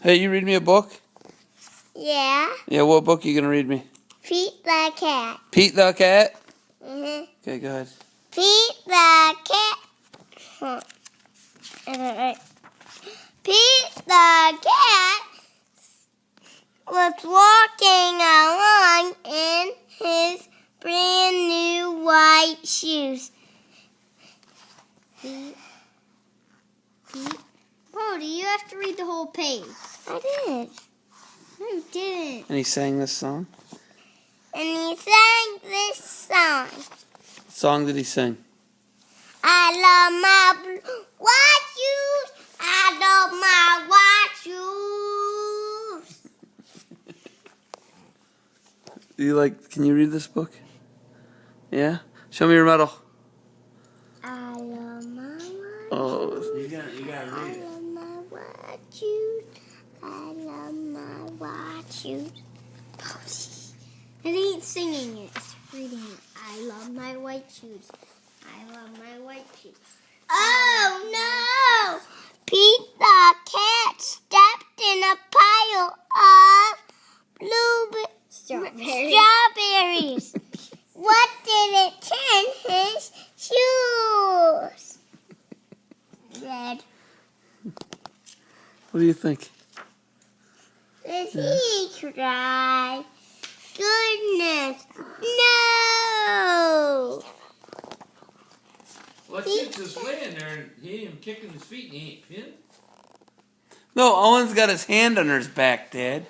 Hey, you read me a book? Yeah. Yeah, what book are you going to read me? Pete the cat. Pete the cat? Mhm. Okay, go ahead. Pete the cat. Huh. Pete the cat was walking along in his brand new white shoes. Pete. Bodee, you have to read the whole page. I did. No, you didn't. And he sang this song? And he sang this song. What song did he sing? I love my white shoes. I love my white shoes. Can you read this book? Yeah? Show me your medal. I love my white Oh. shoes. You gotta read it. I love my white shoes. I love my white shoes. It ain't singing it, it's reading it. I love my white shoes. I love my white shoes. Oh no! Pete the cat stepped in a pile of strawberries. What did it turn his shoes? Red. What do you think? Did he cry? Goodness, no! Well, Chip's just laying there and he ain't even kicking his feet and he ain't pinned. No, Owen's got his hand under his back, Dad.